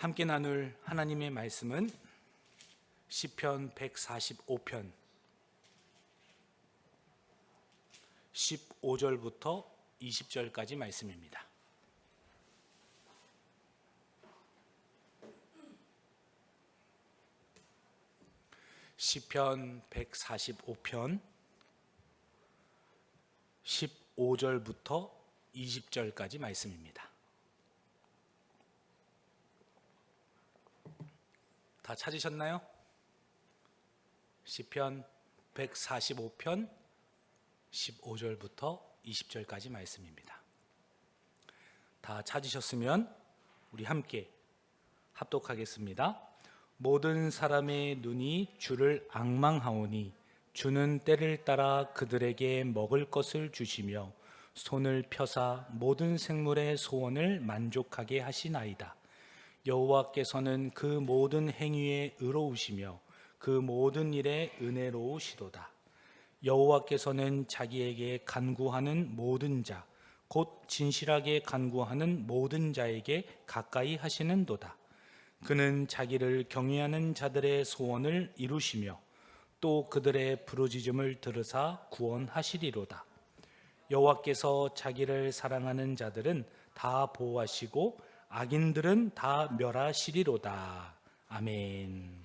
함께 나눌 하나님의 말씀은 시편 145편 15절부터 20절까지 말씀입니다. 시편 145편 15절부터 20절까지 말씀입니다. 다 찾으셨나요? 시편 145편 15절부터 20절까지 말씀입니다. 다 찾으셨으면 우리 함께 합독하겠습니다. 모든 사람의 눈이 주를 앙망하오니 주는 때를 따라 그들에게 먹을 것을 주시며 손을 펴사 모든 생물의 소원을 만족하게 하시나이다. 여호와께서는 그 모든 행위에 의로우시며 그 모든 일에 은혜로우시도다. 여호와께서는 자기에게 간구하는 모든 자, 곧 진실하게 간구하는 모든 자에게 가까이 하시는도다. 그는 자기를 경외하는 자들의 소원을 이루시며 또 그들의 부르짖음을 들으사 구원하시리로다. 여호와께서 자기를 사랑하는 자들은 다 보호하시고 악인들은 다 멸하시리로다. 아멘.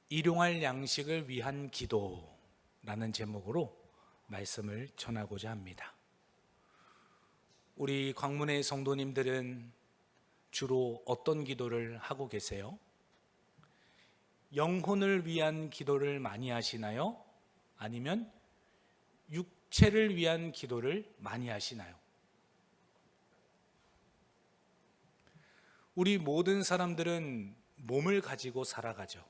일용할 양식을 위한 기도라는 제목으로 말씀을 전하고자 합니다. 우리 광문의 성도님들은 주로 어떤 기도를 하고 계세요? 영혼을 위한 기도를 많이 하시나요? 아니면 육체를 위한 기도를 많이 하시나요? 우리 모든 사람들은 몸을 가지고 살아가죠.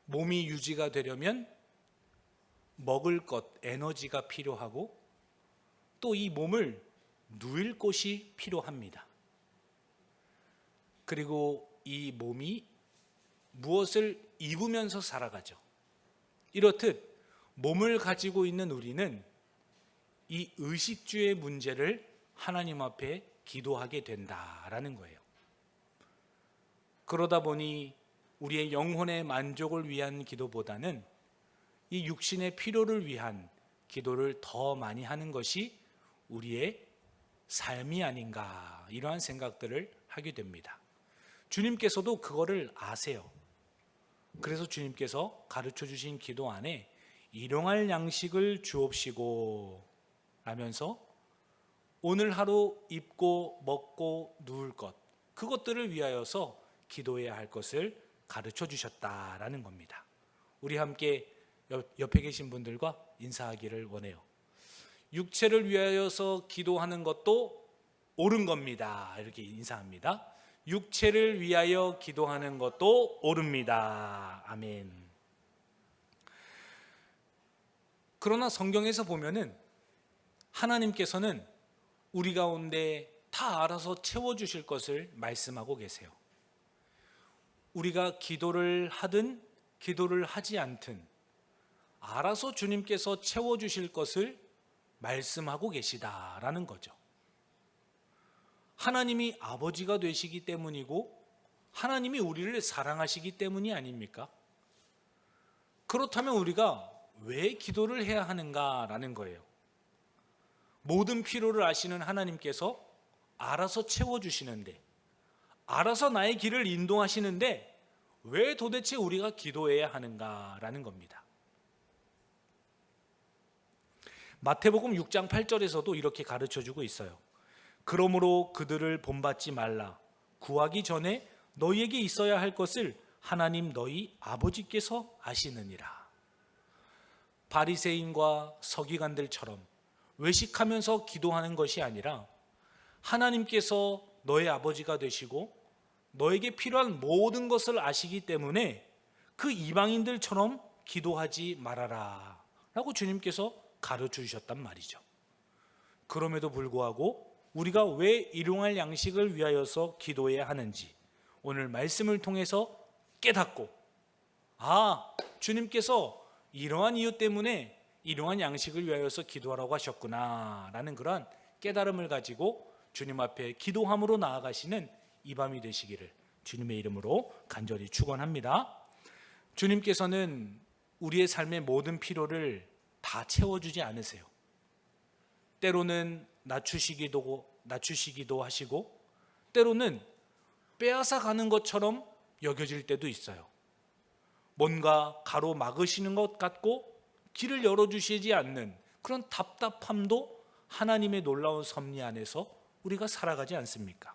몸이 유지가 되려면 먹을 것, 에너지가 필요하고 또 이 몸을 누일 곳이 필요합니다. 그리고 이 몸이 무엇을 입으면서 살아가죠. 이렇듯 몸을 가지고 있는 우리는 이 의식주의 문제를 하나님 앞에 기도하게 된다라는 거예요. 그러다 보니 우리의 영혼의 만족을 위한 기도보다는 이 육신의 필요를 위한 기도를 더 많이 하는 것이 우리의 삶이 아닌가, 이러한 생각들을 하게 됩니다. 주님께서도 그거를 아세요. 그래서 주님께서 가르쳐 주신 기도 안에 일용할 양식을 주옵시고 라면서 오늘 하루 입고 먹고 누울 것, 그것들을 위하여서 기도해야 할 것을 가르쳐 주셨다라는 겁니다. 우리 함께 옆에 계신 분들과 인사하기를 원해요. 육체를 위하여서 기도하는 것도 옳은 겁니다. 이렇게 인사합니다. 육체를 위하여 기도하는 것도 옳습니다. 아멘. 그러나 성경에서 보면은 하나님께서는 우리 가운데 다 알아서 채워주실 것을 말씀하고 계세요. 우리가 기도를 하든 기도를 하지 않든 알아서 주님께서 채워주실 것을 말씀하고 계시다라는 거죠. 하나님이 아버지가 되시기 때문이고 하나님이 우리를 사랑하시기 때문이 아닙니까? 그렇다면 우리가 왜 기도를 해야 하는가라는 거예요. 모든 필요를 아시는 하나님께서 알아서 채워주시는데, 알아서 나의 길을 인도하시는데 왜 도대체 우리가 기도해야 하는가라는 겁니다. 마태복음 6장 8절에서도 이렇게 가르쳐주고 있어요. 그러므로 그들을 본받지 말라. 구하기 전에 너희에게 있어야 할 것을 하나님 너희 아버지께서 아시느니라. 바리새인과 서기관들처럼 외식하면서 기도하는 것이 아니라 하나님께서 너의 아버지가 되시고 너에게 필요한 모든 것을 아시기 때문에 그 이방인들처럼 기도하지 말아라 라고 주님께서 가르쳐 주셨단 말이죠. 그럼에도 불구하고 우리가 왜 일용할 양식을 위하여서 기도해야 하는지 오늘 말씀을 통해서 깨닫고, 주님께서 이러한 이유 때문에 일용할 양식을 위하여서 기도하라고 하셨구나 라는 그런 깨달음을 가지고 주님 앞에 기도함으로 나아가시는 이 밤이 되시기를 주님의 이름으로 간절히 축원합니다. 주님께서는 우리의 삶의 모든 필요를 다 채워주지 않으세요. 때로는 낮추시기도 하시고 때로는 빼앗아 가는 것처럼 여겨질 때도 있어요. 뭔가 가로막으시는 것 같고 길을 열어주시지 않는 그런 답답함도 하나님의 놀라운 섭리 안에서 우리가 살아가지 않습니까?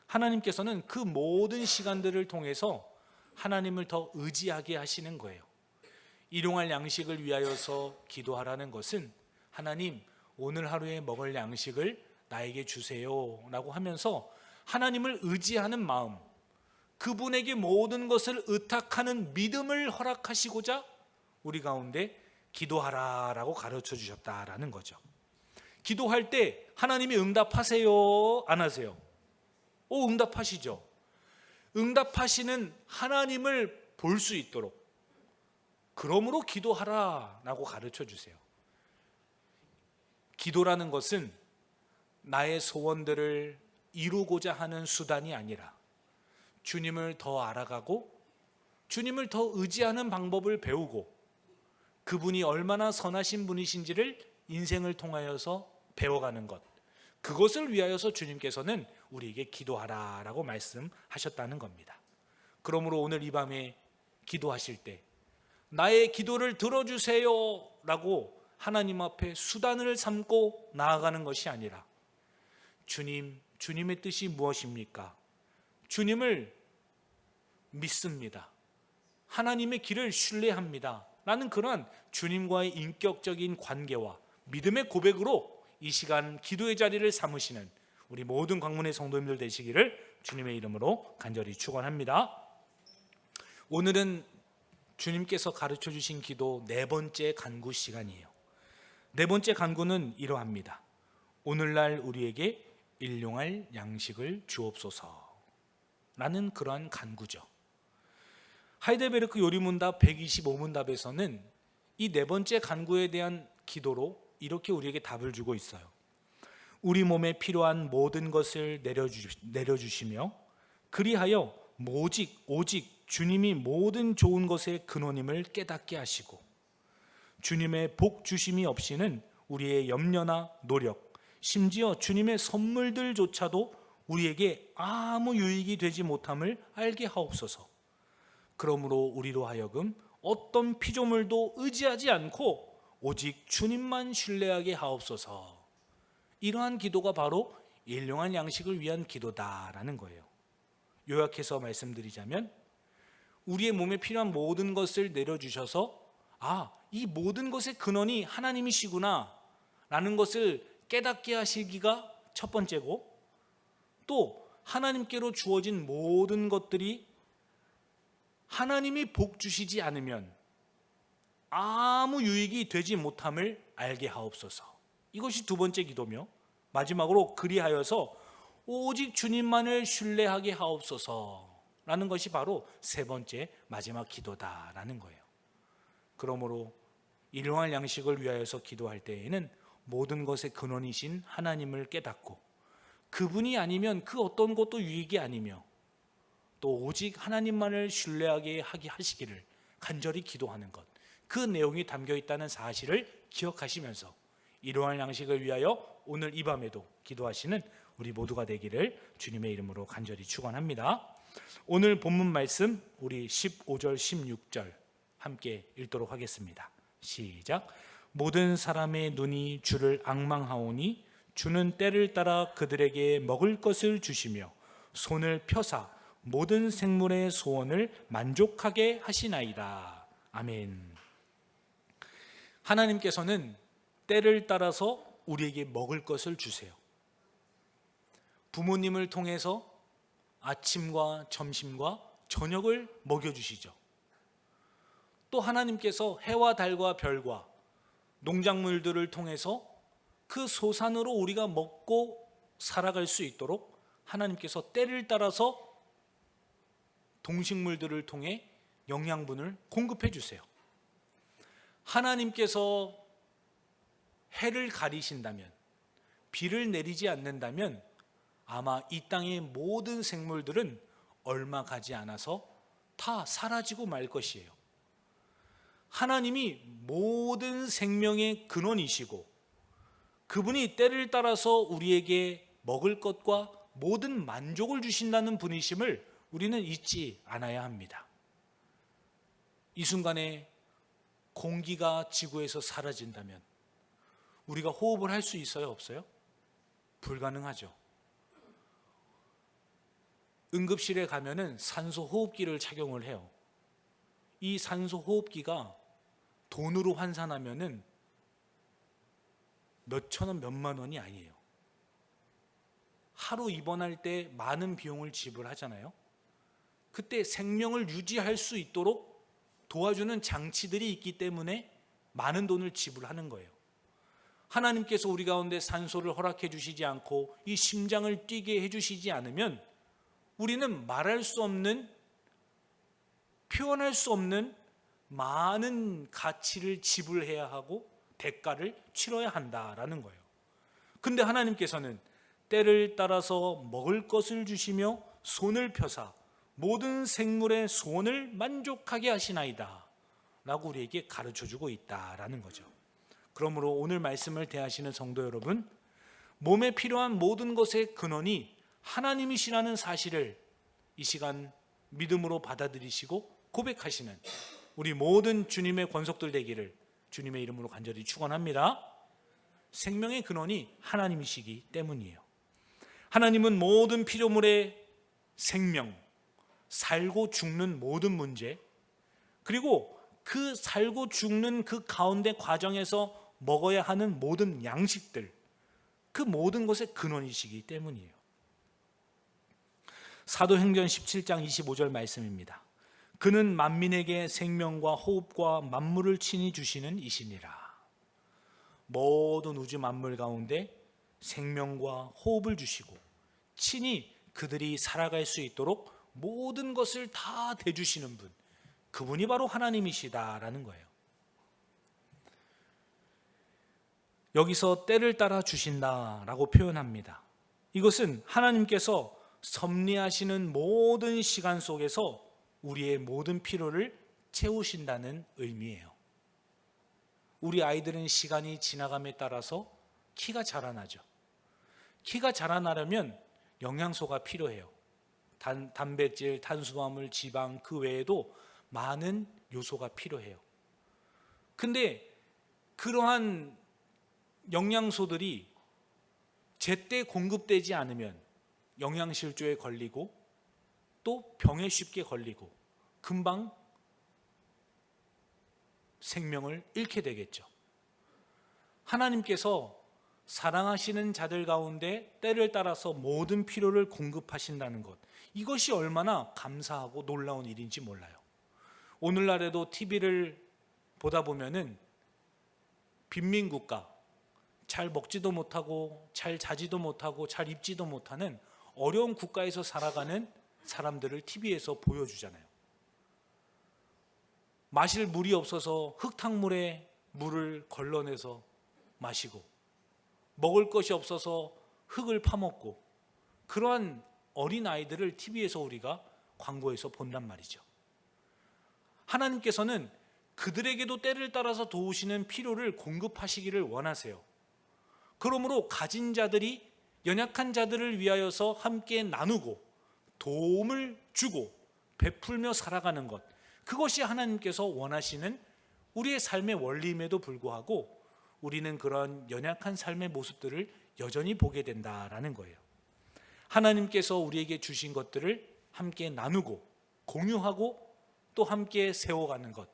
하나님께서는 그 모든 시간들을 통해서 하나님을 더 의지하게 하시는 거예요. 일용할 양식을 위하여서 기도하라는 것은 하나님 오늘 하루에 먹을 양식을 나에게 주세요 라고 하면서 하나님을 의지하는 마음, 그분에게 모든 것을 의탁하는 믿음을 허락하시고자 우리 가운데 기도하라라고 가르쳐 주셨다라는 거죠. 기도할 때 하나님이 응답하세요? 안 하세요? 응답하시죠. 응답하시는 하나님을 볼 수 있도록 그러므로 기도하라라고 가르쳐 주세요. 기도라는 것은 나의 소원들을 이루고자 하는 수단이 아니라 주님을 더 알아가고 주님을 더 의지하는 방법을 배우고 그분이 얼마나 선하신 분이신지를 인생을 통하여서 배워가는 것, 그것을 위하여서 주님께서는 우리에게 기도하라라고 말씀하셨다는 겁니다. 그러므로 오늘 이 밤에 기도하실 때 나의 기도를 들어주세요 라고 하나님 앞에 수단을 삼고 나아가는 것이 아니라 주님의 뜻이 무엇입니까? 주님을 믿습니다. 하나님의 길을 신뢰합니다. 라는 그러한 주님과의 인격적인 관계와 믿음의 고백으로 이 시간 기도의 자리를 삼으시는 우리 모든 광문의 성도님들 되시기를 주님의 이름으로 간절히 축원합니다. 오늘은 주님께서 가르쳐 주신 기도 네 번째 간구 시간이에요. 네 번째 간구는 이러합니다. 오늘날 우리에게 일용할 양식을 주옵소서 라는 그러한 간구죠. 하이델베르크 요리문답 125문답에서는 이 네 번째 간구에 대한 기도로 이렇게 우리에게 답을 주고 있어요. 우리 몸에 필요한 모든 것을 내려주시며 그리하여 오직 주님이 모든 좋은 것의 근원임을 깨닫게 하시고 주님의 복 주심이 없이는 우리의 염려나 노력, 심지어 주님의 선물들조차도 우리에게 아무 유익이 되지 못함을 알게 하옵소서. 그러므로 우리로 하여금 어떤 피조물도 의지하지 않고 오직 주님만 신뢰하게 하옵소서. 이러한 기도가 바로 일용할 양식을 위한 기도다라는 거예요. 요약해서 말씀드리자면 우리의 몸에 필요한 모든 것을 내려주셔서 이 모든 것의 근원이 하나님이시구나 라는 것을 깨닫게 하시기가 첫 번째고, 또 하나님께로 주어진 모든 것들이 하나님이 복 주시지 않으면 아무 유익이 되지 못함을 알게 하옵소서. 이것이 두 번째 기도며, 마지막으로 그리하여서 오직 주님만을 신뢰하게 하옵소서 라는 것이 바로 세 번째 마지막 기도다라는 거예요. 그러므로 일용할 양식을 위하여서 기도할 때에는 모든 것의 근원이신 하나님을 깨닫고 그분이 아니면 그 어떤 것도 유익이 아니며 또 오직 하나님만을 신뢰하게 하게 하시기를 간절히 기도하는 것, 그 내용이 담겨 있다는 사실을 기억하시면서 일용할 양식을 위하여 오늘 이 밤에도 기도하시는 우리 모두가 되기를 주님의 이름으로 간절히 축원합니다. 오늘 본문 말씀 우리 15절 16절 함께 읽도록 하겠습니다. 시작. 모든 사람의 눈이 주를 앙망하오니 주는 때를 따라 그들에게 먹을 것을 주시며 손을 펴사 모든 생물의 소원을 만족하게 하시나이다. 아멘. 하나님께서는 때를 따라서 우리에게 먹을 것을 주세요. 부모님을 통해서 아침과 점심과 저녁을 먹여주시죠. 또 하나님께서 해와 달과 별과 농작물들을 통해서 그 소산으로 우리가 먹고 살아갈 수 있도록 하나님께서 때를 따라서 동식물들을 통해 영양분을 공급해 주세요. 하나님께서 해를 가리신다면, 비를 내리지 않는다면 아마 이 땅의 모든 생물들은 얼마 가지 않아서 다 사라지고 말 것이에요. 하나님이 모든 생명의 근원이시고 그분이 때를 따라서 우리에게 먹을 것과 모든 만족을 주신다는 분이심을 우리는 잊지 않아야 합니다. 이 순간에 공기가 지구에서 사라진다면 우리가 호흡을 할 수 있어요, 없어요? 불가능하죠. 응급실에 가면은 산소 호흡기를 착용을 해요. 이 산소 호흡기가 돈으로 환산하면은 몇천 원, 몇만 원이 아니에요. 하루 입원할 때 많은 비용을 지불하잖아요. 그때 생명을 유지할 수 있도록 도와주는 장치들이 있기 때문에 많은 돈을 지불하는 거예요. 하나님께서 우리 가운데 산소를 허락해 주시지 않고 이 심장을 뛰게 해 주시지 않으면 우리는 말할 수 없는, 표현할 수 없는 많은 가치를 지불해야 하고 대가를 치러야 한다라는 거예요. 근데 하나님께서는 때를 따라서 먹을 것을 주시며 손을 펴사 모든 생물의 소원을 만족하게 하시나이다 라고 우리에게 가르쳐주고 있다라는 거죠. 그러므로 오늘 말씀을 대하시는 성도 여러분, 몸에 필요한 모든 것의 근원이 하나님이시라는 사실을 이 시간 믿음으로 받아들이시고 고백하시는 우리 모든 주님의 권속들 되기를 주님의 이름으로 간절히 축원합니다. 생명의 근원이 하나님이시기 때문이에요. 하나님은 모든 피조물의 생명, 살고 죽는 모든 문제, 그리고 그 살고 죽는 그 가운데 과정에서 먹어야 하는 모든 양식들, 그 모든 것의 근원이시기 때문이에요. 사도행전 17장 25절 말씀입니다. 그는 만민에게 생명과 호흡과 만물을 친히 주시는 이시니라. 모든 우주 만물 가운데 생명과 호흡을 주시고 친히 그들이 살아갈 수 있도록 모든 것을 다 대주시는 분, 그분이 바로 하나님이시다라는 거예요. 여기서 때를 따라 주신다라고 표현합니다. 이것은 하나님께서 섭리하시는 모든 시간 속에서 우리의 모든 필요를 채우신다는 의미예요. 우리 아이들은 시간이 지나감에 따라서 키가 자라나죠. 키가 자라나려면 영양소가 필요해요. 단백질, 탄수화물, 지방, 그 외에도 많은 요소가 필요해요. 근데 그러한 영양소들이 제때 공급되지 않으면 영양실조에 걸리고 또 병에 쉽게 걸리고 금방 생명을 잃게 되겠죠. 하나님께서 사랑하시는 자들 가운데 때를 따라서 모든 필요를 공급하신다는 것, 이것이 얼마나 감사하고 놀라운 일인지 몰라요. 오늘날에도 TV를 보다 보면은 빈민국가, 잘 먹지도 못하고 잘 자지도 못하고 잘 입지도 못하는 어려운 국가에서 살아가는 사람들을 TV에서 보여주잖아요. 마실 물이 없어서 흙탕물에 물을 걸러내서 마시고, 먹을 것이 없어서 흙을 파먹고, 그러한 어린아이들을 TV에서 우리가 광고에서 본단 말이죠. 하나님께서는 그들에게도 때를 따라서 도우시는 필요를 공급하시기를 원하세요. 그러므로 가진 자들이 연약한 자들을 위하여서 함께 나누고 도움을 주고 베풀며 살아가는 것, 그것이 하나님께서 원하시는 우리의 삶의 원리임에도 불구하고 우리는 그런 연약한 삶의 모습들을 여전히 보게 된다라는 거예요. 하나님께서 우리에게 주신 것들을 함께 나누고 공유하고 또 함께 세워가는 것,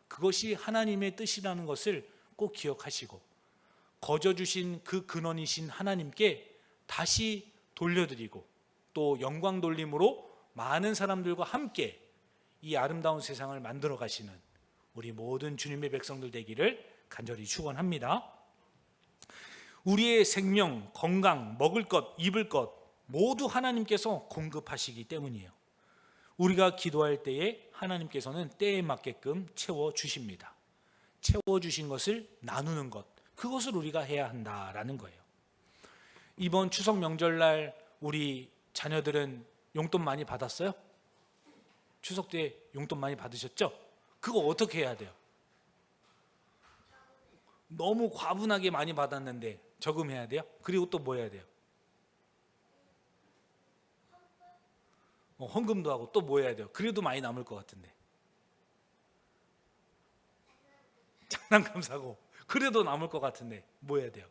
그것이 하나님의 뜻이라는 것을 꼭 기억하시고 거저 주신 그 근원이신 하나님께 다시 돌려드리고 또 영광 돌림으로 많은 사람들과 함께 이 아름다운 세상을 만들어 가시는 우리 모든 주님의 백성들 되기를 간절히 축원합니다. 우리의 생명, 건강, 먹을 것, 입을 것 모두 하나님께서 공급하시기 때문이에요. 우리가 기도할 때에 하나님께서는 때에 맞게끔 채워주십니다. 채워주신 것을 나누는 것, 그것을 우리가 해야 한다라는 거예요. 이번 추석 명절날 우리 자녀들은 용돈 많이 받았어요? 추석 때 용돈 많이 받으셨죠? 그거 어떻게 해야 돼요? 너무 과분하게 많이 받았는데 저금해야 돼요? 그리고 또 뭐 해야 돼요? 헌금도 하고 또 뭐 해야 돼요? 그래도 많이 남을 것 같은데. 장난감 사고 그래도 남을 것 같은데 뭐 해야 돼요?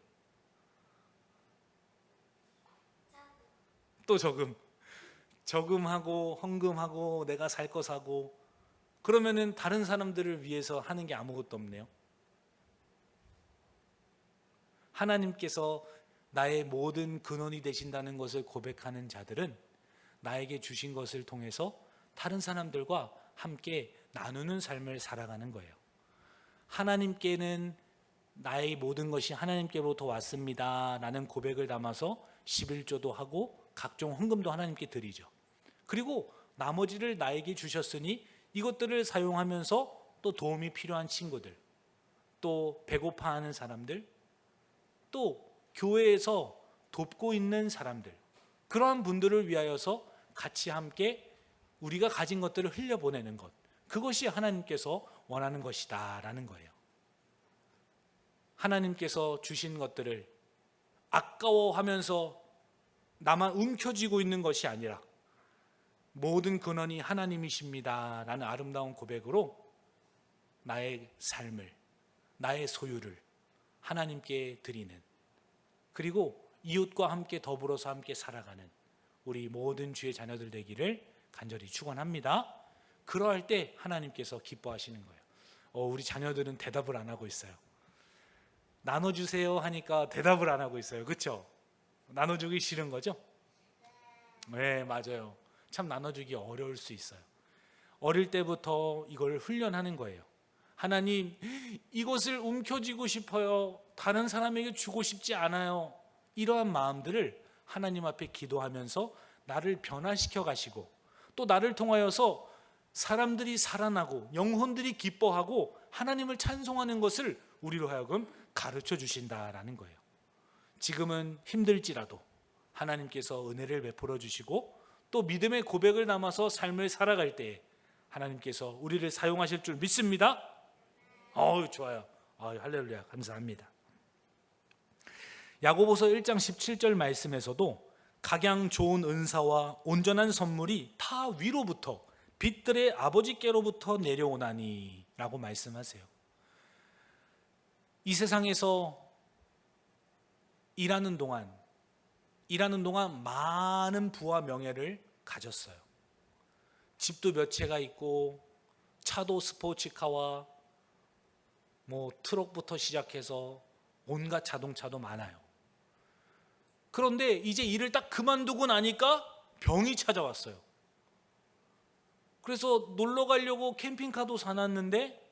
또 저금하고 헌금하고 내가 살 거 사고, 그러면은 다른 사람들을 위해서 하는 게 아무것도 없네요. 하나님께서 나의 모든 근원이 되신다는 것을 고백하는 자들은 나에게 주신 것을 통해서 다른 사람들과 함께 나누는 삶을 살아가는 거예요. 하나님께는 나의 모든 것이 하나님께로부터 왔습니다 라는 고백을 담아서 11조도 하고 각종 헌금도 하나님께 드리죠. 그리고 나머지를 나에게 주셨으니 이것들을 사용하면서 또 도움이 필요한 친구들, 또 배고파하는 사람들, 또 교회에서 돕고 있는 사람들, 그러한 분들을 위하여서 같이 함께 우리가 가진 것들을 흘려보내는 것, 그것이 하나님께서 원하는 것이다 라는 거예요. 하나님께서 주신 것들을 아까워하면서 나만 움켜쥐고 있는 것이 아니라 모든 근원이 하나님이십니다 라는 아름다운 고백으로 나의 삶을, 나의 소유를 하나님께 드리는, 그리고 이웃과 함께 더불어서 함께 살아가는 우리 모든 주의 자녀들 되기를 간절히 축원합니다. 그러할 때 하나님께서 기뻐하시는 거예요. 우리 자녀들은 대답을 안 하고 있어요. 나눠주세요 하니까 대답을 안 하고 있어요. 그렇죠? 나눠주기 싫은 거죠? 네, 맞아요. 참 나눠주기 어려울 수 있어요. 어릴 때부터 이걸 훈련하는 거예요. 하나님, 이것을 움켜쥐고 싶어요. 다른 사람에게 주고 싶지 않아요. 이러한 마음들을 하나님 앞에 기도하면서 나를 변화시켜 가시고, 또 나를 통하여서 사람들이 살아나고 영혼들이 기뻐하고 하나님을 찬송하는 것을 우리로 하여금 가르쳐 주신다라는 거예요. 지금은 힘들지라도 하나님께서 은혜를 베풀어 주시고 또 믿음의 고백을 담아서 삶을 살아갈 때 하나님께서 우리를 사용하실 줄 믿습니다. 좋아요. 할렐루야, 감사합니다. 야고보서 1장 17절 말씀에서도 각양 좋은 은사와 온전한 선물이 다 위로부터 빛들의 아버지께로부터 내려오나니 라고 말씀하세요. 이 세상에서 일하는 동안 많은 부와 명예를 가졌어요. 집도 몇 채가 있고 차도 스포츠카와 트럭부터 시작해서 온갖 자동차도 많아요. 그런데 이제 일을 딱 그만두고 나니까 병이 찾아왔어요. 그래서 놀러 가려고 캠핑카도 사놨는데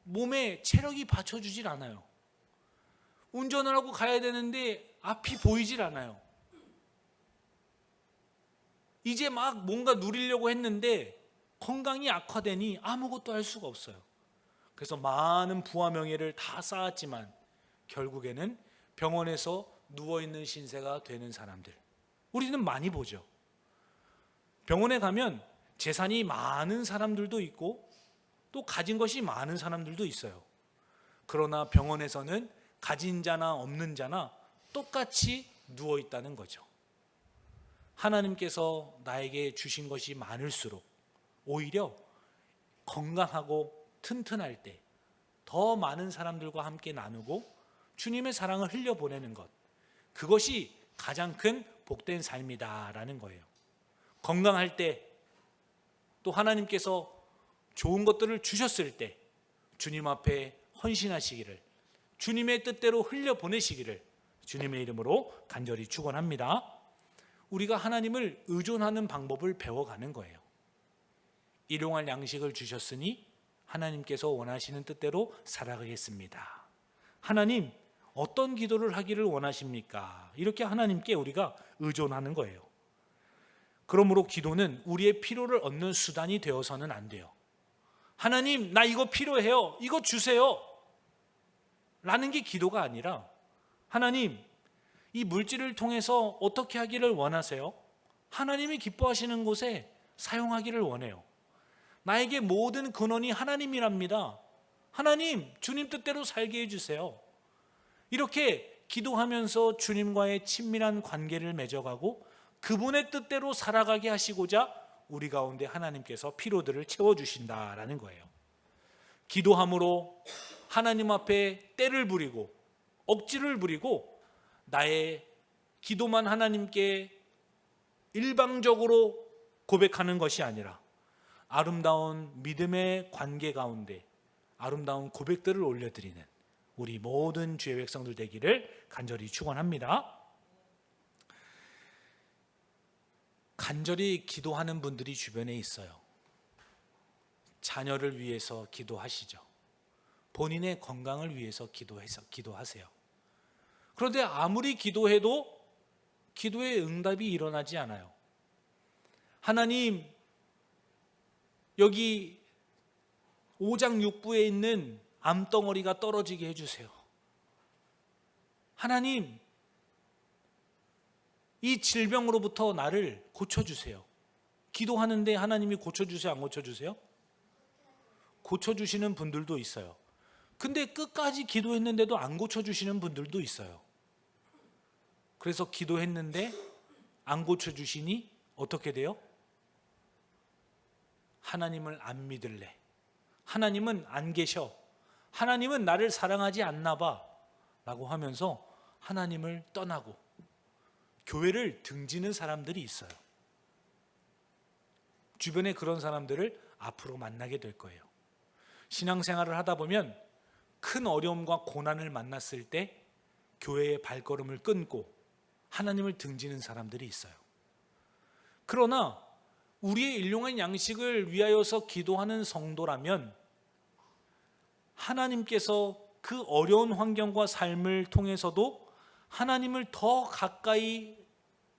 몸에 체력이 받쳐주질 않아요. 운전을 하고 가야 되는데 앞이 보이질 않아요. 이제 막 뭔가 누리려고 했는데 건강이 악화되니 아무것도 할 수가 없어요. 그래서 많은 부와 명예를 다 쌓았지만 결국에는 병원에서 누워있는 신세가 되는 사람들, 우리는 많이 보죠. 병원에 가면 재산이 많은 사람들도 있고 또 가진 것이 많은 사람들도 있어요. 그러나 병원에서는 가진 자나 없는 자나 똑같이 누워있다는 거죠. 하나님께서 나에게 주신 것이 많을수록 오히려 건강하고 튼튼할 때 더 많은 사람들과 함께 나누고 주님의 사랑을 흘려보내는 것, 그것이 가장 큰 복된 삶이다라는 거예요. 건강할 때, 또 하나님께서 좋은 것들을 주셨을 때 주님 앞에 헌신하시기를, 주님의 뜻대로 흘려보내시기를 주님의 이름으로 간절히 축원합니다. 우리가 하나님을 의존하는 방법을 배워가는 거예요. 일용할 양식을 주셨으니 하나님께서 원하시는 뜻대로 살아가겠습니다. 하나님, 어떤 기도를 하기를 원하십니까? 이렇게 하나님께 우리가 의존하는 거예요. 그러므로 기도는 우리의 필요를 얻는 수단이 되어서는 안 돼요. 하나님, 나 이거 필요해요. 이거 주세요. 라는 게 기도가 아니라, 하나님, 이 물질을 통해서 어떻게 하기를 원하세요? 하나님이 기뻐하시는 곳에 사용하기를 원해요. 나에게 모든 근원이 하나님이랍니다. 하나님, 주님 뜻대로 살게 해주세요. 이렇게 기도하면서 주님과의 친밀한 관계를 맺어가고 그분의 뜻대로 살아가게 하시고자 우리 가운데 하나님께서 피로들을 채워주신다라는 거예요. 기도함으로 하나님 앞에 때를 부리고 억지를 부리고 나의 기도만 하나님께 일방적으로 고백하는 것이 아니라 아름다운 믿음의 관계 가운데 아름다운 고백들을 올려드리는 우리 모든 주의 백성들 되기를 간절히 축원합니다. 간절히 기도하는 분들이 주변에 있어요. 자녀를 위해서 기도하시죠. 본인의 건강을 위해서 기도하세요. 그런데 아무리 기도해도 기도의 응답이 일어나지 않아요. 하나님, 여기 5장 6부에 있는 암덩어리가 떨어지게 해주세요. 하나님, 이 질병으로부터 나를 고쳐주세요. 기도하는데 하나님이 고쳐주세요, 안 고쳐주세요? 고쳐주시는 분들도 있어요. 근데 끝까지 기도했는데도 안 고쳐주시는 분들도 있어요. 그래서 기도했는데 안 고쳐주시니 어떻게 돼요? 하나님을 안 믿을래. 하나님은 안 계셔. 하나님은 나를 사랑하지 않나 봐. 라고 하면서 하나님을 떠나고 교회를 등지는 사람들이 있어요. 주변에 그런 사람들을 앞으로 만나게 될 거예요. 신앙생활을 하다 보면 큰 어려움과 고난을 만났을 때 교회의 발걸음을 끊고 하나님을 등지는 사람들이 있어요. 그러나 우리의 일용할 양식을 위하여서 기도하는 성도라면 하나님께서 그 어려운 환경과 삶을 통해서도 하나님을 더 가까이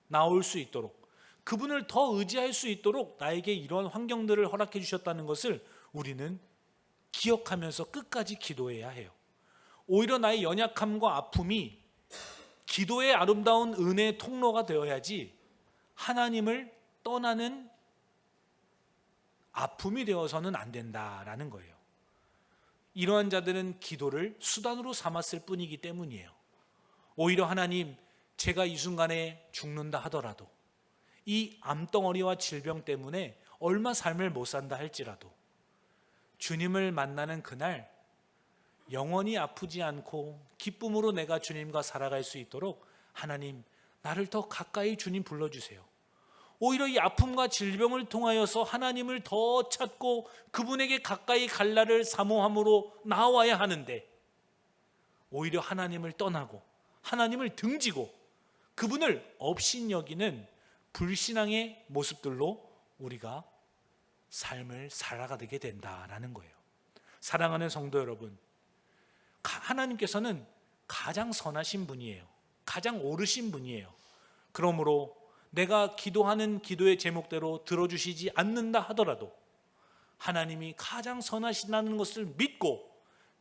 나올 수 있도록, 그분을 더 의지할 수 있도록 나에게 이런 환경들을 허락해 주셨다는 것을 우리는 기억하면서 끝까지 기도해야 해요. 오히려 나의 연약함과 아픔이 기도의 아름다운 은혜의 통로가 되어야지 하나님을 떠나는 아픔이 되어서는 안 된다라는 거예요. 이러한 자들은 기도를 수단으로 삼았을 뿐이기 때문이에요. 오히려 하나님, 제가 이 순간에 죽는다 하더라도, 이 암덩어리와 질병 때문에 얼마 삶을 못 산다 할지라도 주님을 만나는 그날 영원히 아프지 않고 기쁨으로 내가 주님과 살아갈 수 있도록 하나님, 나를 더 가까이 주님 불러주세요. 오히려 이 아픔과 질병을 통하여서 하나님을 더 찾고 그분에게 가까이 갈 날을 사모함으로 나와야 하는데 오히려 하나님을 떠나고 하나님을 등지고 그분을 업신여기는 불신앙의 모습들로 우리가 삶을 살아가게 된다라는 거예요. 사랑하는 성도 여러분, 하나님께서는 가장 선하신 분이에요. 가장 옳으신 분이에요. 그러므로 내가 기도하는 기도의 제목대로 들어주시지 않는다 하더라도 하나님이 가장 선하시다는 것을 믿고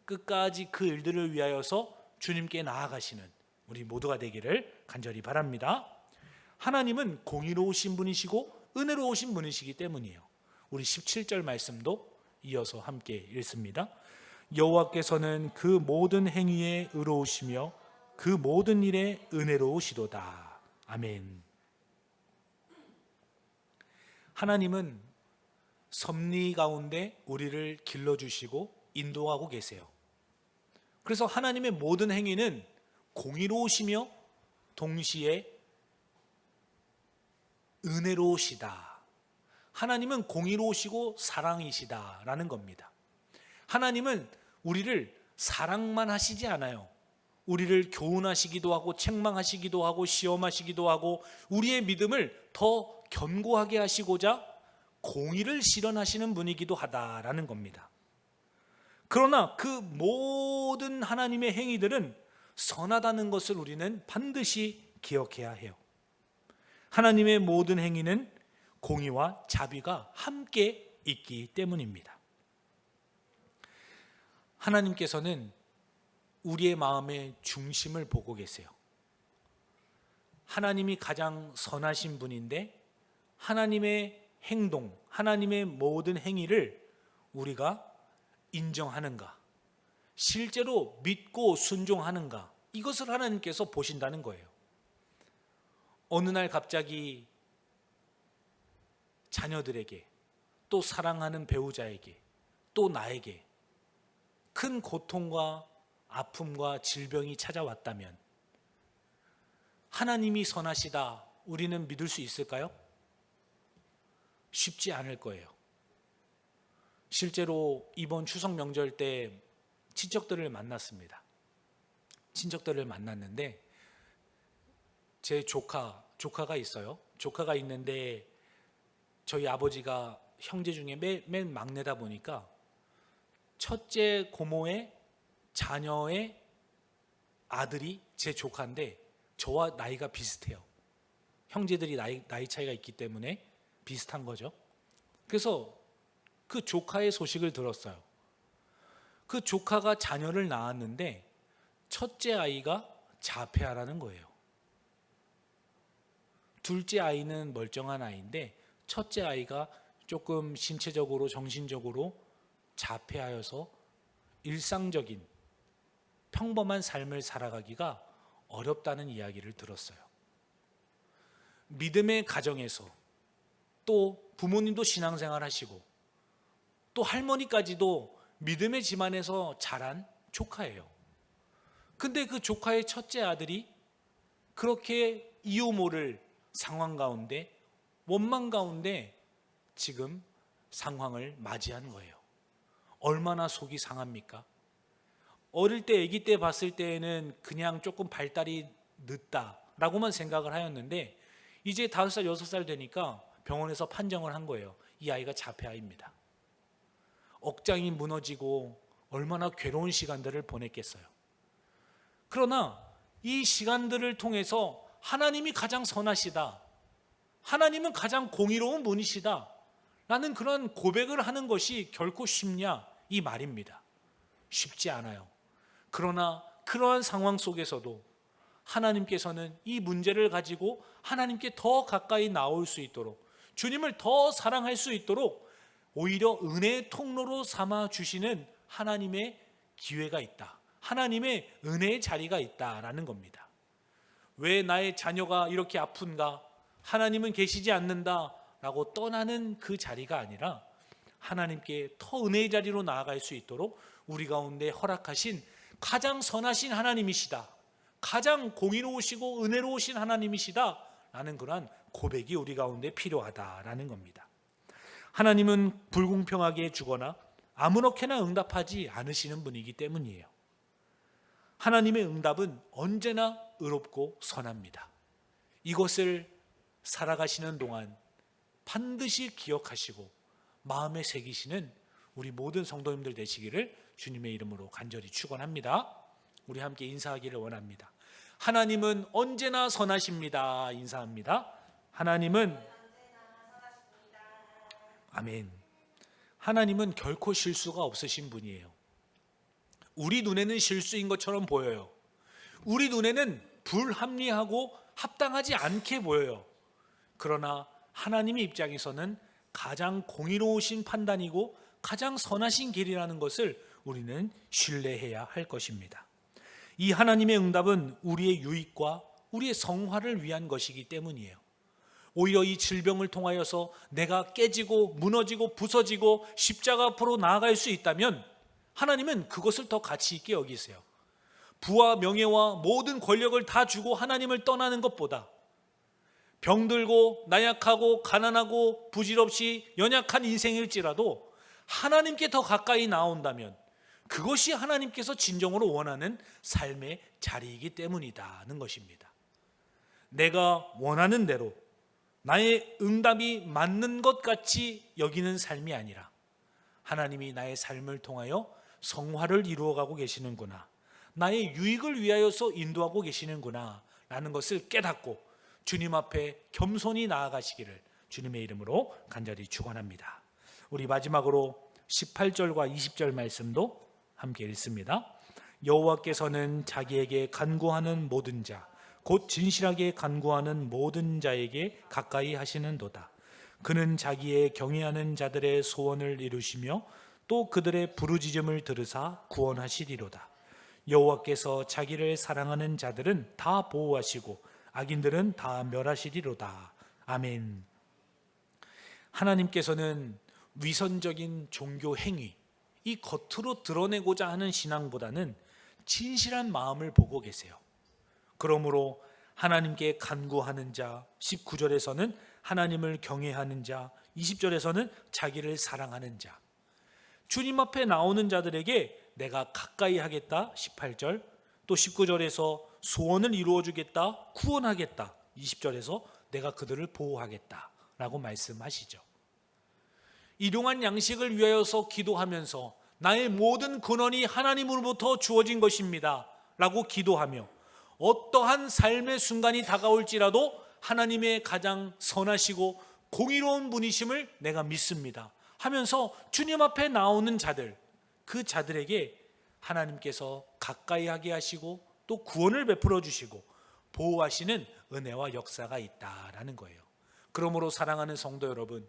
끝까지 그 일들을 위하여서 주님께 나아가시는 우리 모두가 되기를 간절히 바랍니다. 하나님은 공의로우신 분이시고 은혜로우신 분이시기 때문이에요. 우리 17절 말씀도 이어서 함께 읽습니다. 여호와께서는 그 모든 행위에 의로우시며 그 모든 일에 은혜로우시도다. 아멘. 하나님은 섭리 가운데 우리를 길러주시고 인도하고 계세요. 그래서 하나님의 모든 행위는 공의로우시며 동시에 은혜로우시다. 하나님은 공의로우시고 사랑이시다라는 겁니다. 하나님은 우리를 사랑만 하시지 않아요. 우리를 교훈하시기도 하고 책망하시기도 하고 시험하시기도 하고 우리의 믿음을 더 견고하게 하시고자 공의를 실현하시는 분이기도 하다라는 겁니다. 그러나 그 모든 하나님의 행위들은 선하다는 것을 우리는 반드시 기억해야 해요. 하나님의 모든 행위는 공의와 자비가 함께 있기 때문입니다. 하나님께서는 우리의 마음의 중심을 보고 계세요. 하나님이 가장 선하신 분인데 하나님의 행동, 하나님의 모든 행위를 우리가 인정하는가, 실제로 믿고 순종하는가, 이것을 하나님께서 보신다는 거예요. 어느 날 갑자기 자녀들에게, 또 사랑하는 배우자에게, 또 나에게 큰 고통과 아픔과 질병이 찾아왔다면 하나님이 선하시다 우리는 믿을 수 있을까요? 쉽지 않을 거예요. 실제로 이번 추석 명절 때 친척들을 만났습니다. 친척들을 만났는데 제 조카가 있어요. 조카가 있는데 저희 아버지가 형제 중에 맨 막내다 보니까 첫째 고모의 자녀의 아들이 제 조카인데 저와 나이가 비슷해요. 형제들이 나이 차이가 있기 때문에 비슷한 거죠. 그래서 그 조카의 소식을 들었어요. 그 조카가 자녀를 낳았는데 첫째 아이가 자폐아라는 거예요. 둘째 아이는 멀쩡한 아이인데 첫째 아이가 조금 신체적으로 정신적으로 자폐하여서 일상적인 평범한 삶을 살아가기가 어렵다는 이야기를 들었어요. 믿음의 가정에서 또 부모님도 신앙생활 하시고 또 할머니까지도 믿음의 집안에서 자란 조카예요. 근데 그 조카의 첫째 아들이 그렇게 이유 모를 상황 가운데, 원망 가운데 지금 상황을 맞이한 거예요. 얼마나 속이 상합니까? 어릴 때, 아기 때 봤을 때에는 그냥 조금 발달이 늦다라고만 생각을 하였는데 이제 5살, 6살 되니까 병원에서 판정을 한 거예요. 이 아이가 자폐아입니다. 억장이 무너지고 얼마나 괴로운 시간들을 보냈겠어요. 그러나 이 시간들을 통해서 하나님이 가장 선하시다, 하나님은 가장 공의로운 분이시다 라는 그런 고백을 하는 것이 결코 쉽냐, 이 말입니다. 쉽지 않아요. 그러나 그러한 상황 속에서도 하나님께서는 이 문제를 가지고 하나님께 더 가까이 나올 수 있도록, 주님을 더 사랑할 수 있도록 오히려 은혜의 통로로 삼아 주시는 하나님의 기회가 있다, 하나님의 은혜의 자리가 있다라는 겁니다. 왜 나의 자녀가 이렇게 아픈가, 하나님은 계시지 않는다 라고 떠나는 그 자리가 아니라 하나님께 더 은혜의 자리로 나아갈 수 있도록 우리 가운데 허락하신 가장 선하신 하나님이시다, 가장 공의로우시고 은혜로우신 하나님이시다 라는 그런 고백이 우리 가운데 필요하다라는 겁니다. 하나님은 불공평하게 주거나 아무렇게나 응답하지 않으시는 분이기 때문이에요. 하나님의 응답은 언제나 의롭고 선합니다. 이것을 살아가시는 동안 반드시 기억하시고 마음에 새기시는 우리 모든 성도님들 되시기를 주님의 이름으로 간절히 축원합니다. 우리 함께 인사하기를 원합니다. 하나님은 언제나 선하십니다. 인사합니다. 하나님은 아멘. 하나님은 결코 실수가 없으신 분이에요. 우리 눈에는 실수인 것처럼 보여요. 우리 눈에는 불합리하고 합당하지 않게 보여요. 그러나 하나님의 입장에서는 가장 공의로우신 판단이고 가장 선하신 길이라는 것을 우리는 신뢰해야 할 것입니다. 이 하나님의 응답은 우리의 유익과 우리의 성화를 위한 것이기 때문이에요. 오히려 이 질병을 통하여서 내가 깨지고 무너지고 부서지고 십자가 앞으로 나아갈 수 있다면 하나님은 그것을 더 가치 있게 여기세요. 부와 명예와 모든 권력을 다 주고 하나님을 떠나는 것보다 병들고 나약하고 가난하고 부질없이 연약한 인생일지라도 하나님께 더 가까이 나온다면 그것이 하나님께서 진정으로 원하는 삶의 자리이기 때문이다는 것입니다. 내가 원하는 대로 나의 응답이 맞는 것 같이 여기는 삶이 아니라 하나님이 나의 삶을 통하여 성화를 이루어가고 계시는구나, 나의 유익을 위하여서 인도하고 계시는구나 라는 것을 깨닫고 주님 앞에 겸손히 나아가시기를 주님의 이름으로 간절히 축원합니다. 우리 마지막으로 18절과 20절 말씀도 함께 읽습니다. 여호와께서는 자기에게 간구하는 모든 자 곧 진실하게 간구하는 모든 자에게 가까이 하시는도다. 그는 자기의 경외하는 자들의 소원을 이루시며 또 그들의 부르짖음을 들으사 구원하시리로다. 여호와께서 자기를 사랑하는 자들은 다 보호하시고 악인들은 다 멸하시리로다. 아멘. 하나님께서는 위선적인 종교 행위, 이 겉으로 드러내고자 하는 신앙보다는 진실한 마음을 보고 계세요. 그러므로 하나님께 간구하는 자, 19절에서는 하나님을 경외하는 자, 20절에서는 자기를 사랑하는 자, 주님 앞에 나오는 자들에게 내가 가까이 하겠다, 18절, 또 19절에서 소원을 이루어 주겠다, 구원하겠다, 20절에서 내가 그들을 보호하겠다 라고 말씀하시죠. 일용할 양식을 위하여서 기도하면서 나의 모든 근원이 하나님으로부터 주어진 것입니다 라고 기도하며 어떠한 삶의 순간이 다가올지라도 하나님의 가장 선하시고 공의로운 분이심을 내가 믿습니다 하면서 주님 앞에 나오는 자들, 그 자들에게 하나님께서 가까이 하게 하시고 또 구원을 베풀어 주시고 보호하시는 은혜와 역사가 있다라는 거예요. 그러므로 사랑하는 성도 여러분,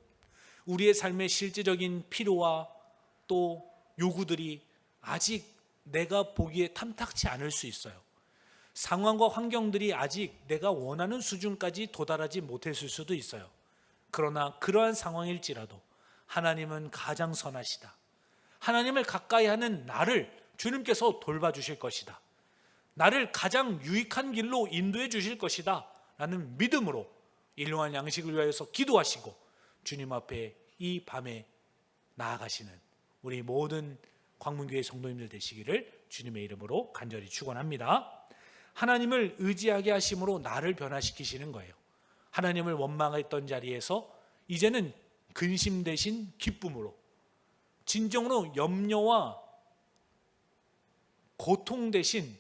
우리의 삶의 실제적인 필요와 또 요구들이 아직 내가 보기에 탐탁치 않을 수 있어요. 상황과 환경들이 아직 내가 원하는 수준까지 도달하지 못했을 수도 있어요. 그러나 그러한 상황일지라도 하나님은 가장 선하시다. 하나님을 가까이 하는 나를 주님께서 돌봐주실 것이다. 나를 가장 유익한 길로 인도해 주실 것이다 라는 믿음으로 일용할 양식을 위하여서 기도하시고 주님 앞에 이 밤에 나아가시는 우리 모든 광문교회 성도님들 되시기를 주님의 이름으로 간절히 축원합니다. 하나님을 의지하게 하심으로 나를 변화시키시는 거예요. 하나님을 원망했던 자리에서 이제는 근심 대신 기쁨으로, 진정으로 염려와 고통 대신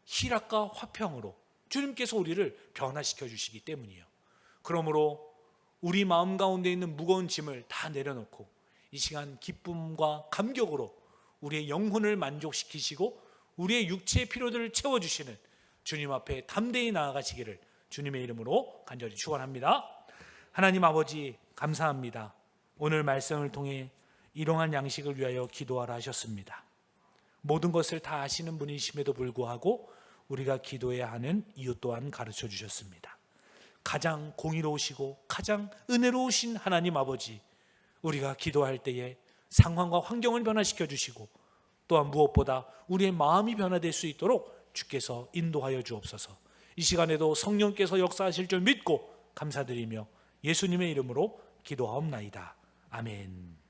희락과 화평으로 주님께서 우리를 변화시켜 주시기 때문이에요. 그러므로 우리 마음 가운데 있는 무거운 짐을 다 내려놓고 이 시간 기쁨과 감격으로 우리의 영혼을 만족시키시고 우리의 육체의 필요들을 채워주시는 주님 앞에 담대히 나아가시기를 주님의 이름으로 간절히 축원합니다. 하나님 아버지 감사합니다. 오늘 말씀을 통해 일용할 양식을 위하여 기도하라 하셨습니다. 모든 것을 다 아시는 분이심에도 불구하고 우리가 기도해야 하는 이유 또한 가르쳐 주셨습니다. 가장 공의로우시고 가장 은혜로우신 하나님 아버지, 우리가 기도할 때에 상황과 환경을 변화시켜 주시고 또한 무엇보다 우리의 마음이 변화될 수 있도록 주께서 인도하여 주옵소서. 이 시간에도 성령께서 역사하실 줄 믿고 감사드리며 예수님의 이름으로 기도하옵나이다. 아멘.